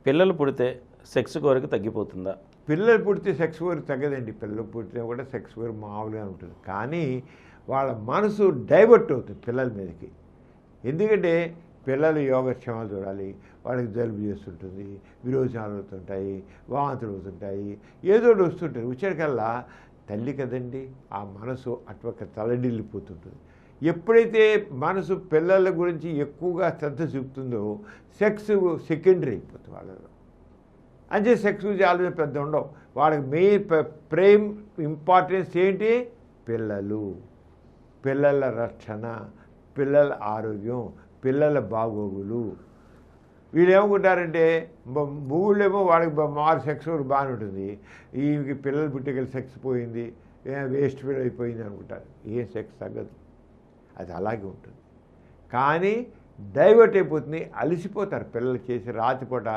పిల్లలు పుడితే సెక్స్ కోరిక తగ్గిపోతుందా? పిల్లలు పుడితే సెక్స్ కోరిక తగ్గదండి. పిల్లలు పుట్టినా కూడా సెక్స్ కోరిక మామూలుగా ఉంటుంది. కానీ వాళ్ళ మనసు డైవర్ట్ అవుతుంది పిల్లల మీదకి. ఎందుకంటే పిల్లలు యోగక్షేమాలు చూడాలి, వాళ్ళకి జలుబు చేస్తుంటుంది, విరోచనాలు అవుతుంటాయి, వాంతులు అవుతుంటాయి, ఏదో ఒకటి వస్తుంటుంది. వచ్చేటికల్లా తల్లి కదండి, ఆ మనసు అటుపక్క తలడిల్లిపోతుంటుంది. ఎప్పుడైతే మనసు పిల్లల గురించి ఎక్కువగా శ్రద్ధ చూపుతుందో సెక్స్ సెకండరీ అయిపోతుంది వాళ్ళలో. అంటే సెక్స్ గురించి ఆలోచన పెద్ద ఉండవు. వాళ్ళకి మెయిన్ ప్రేమ్ ఇంపార్టెన్స్ ఏంటి? పిల్లలు, పిల్లల రక్షణ, పిల్లల ఆరోగ్యం, పిల్లల బాగోగులు. వీళ్ళు ఏమనుకుంటారంటే మూళ్ళేమో వాళ్ళకి మారు సెక్స్ బాగానే ఉంటుంది, ఈమెకి పిల్లలు పుట్టికెళ్ళి సెక్స్ పోయింది, వేస్ట్ ఫీల్ అయిపోయింది అనుకుంటారు. ఏ సెక్స్ తగ్గదు, అది అలాగే ఉంటుంది. కానీ డైవర్ట్ అయిపోతుంది, అలసిపోతారు పిల్లలు చేసి. రాత్రిపూట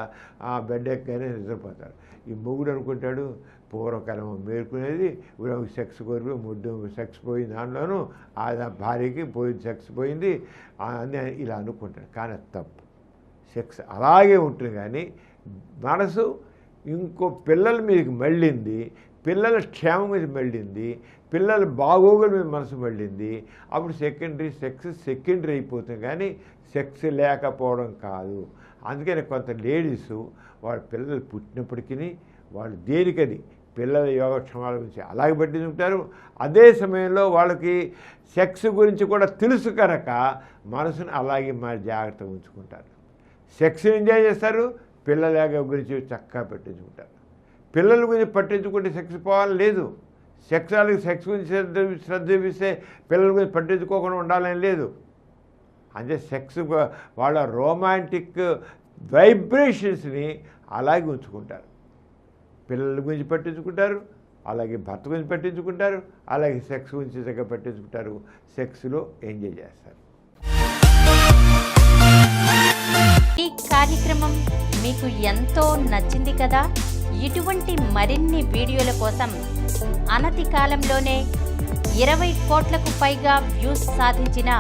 బెడ్ ఎక్కగానే నిద్రపోతారు. ఈ మొగుడు అనుకుంటాడు పూర్వకాలం మేలుకునేది సెక్స్ కోరి ముద్దు సెక్స్ పోయింది, దాంట్లోనూ ఆ భార్యకి పోయింది, సెక్స్ పోయింది అని ఇలా అనుకుంటాడు. కానీ తప్పు. సెక్స్ అలాగే ఉంటుంది. కానీ మనసు ఇంకో పిల్లల మీదకి మళ్ళింది, పిల్లల క్షేమం మీద మళ్ళింది, పిల్లల బాగోగుల మీద మనసు మళ్ళింది. అప్పుడు సెక్స్ సెకండరీ అయిపోతుంది, కానీ సెక్స్ లేకపోవడం కాదు. అందుకని కొంత లేడీసు వాళ్ళ పిల్లలు పుట్టినప్పటికీ వాళ్ళు దేనికది పిల్లల యోగక్షేమాల గురించి అలాగే పట్టించుకుంటారు. అదే సమయంలో వాళ్ళకి సెక్స్ గురించి కూడా తెలుసు కనుక మనసును అలాగే మరి జాగ్రత్తగా ఉంచుకుంటారు. సెక్స్ని ఎంజాయ్ చేస్తారు, పిల్లల గురించి చక్కగా పట్టించుకుంటారు. పిల్లల గురించి పట్టించుకుంటే సెక్స్ పోవాలని లేదు. సెక్స్ గురించి శ్రద్ధ చూపిస్తే పిల్లల గురించి పట్టించుకోకుండా ఉండాలని లేదు. అంటే సెక్స్ వాళ్ళ రొమాంటిక్ వైబ్రేషన్స్ని అలాగే ఉంచుకుంటారు. పిల్లల గురించి పట్టించుకుంటారు, అలాగే భర్త గురించి పట్టించుకుంటారు, అలాగే సెక్స్ గురించి చక్కగా పట్టించుకుంటారు. సెక్స్లో ఎంజాయ్ చేస్తారు. ఈ కార్యక్రమం మీకు ఎంతో నచ్చింది కదా. ఇటువంటి మరిన్ని వీడియోల కోసం అనతి కాలంలోనే 20 కోట్లకు పైగా వ్యూస్ సాధించిన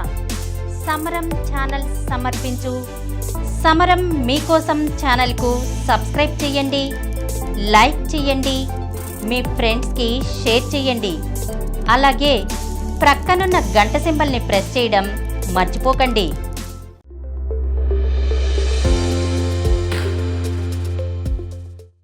సమరం ఛానల్ సమర్పించు సమరం మీకోసం ఛానల్కు సబ్స్క్రైబ్ చేయండి, లైక్ చేయండి, మీ ఫ్రెండ్స్కి షేర్ చేయండి. అలాగే ప్రక్కనున్న గంట సింబల్ని ప్రెస్ చేయడం మర్చిపోకండి.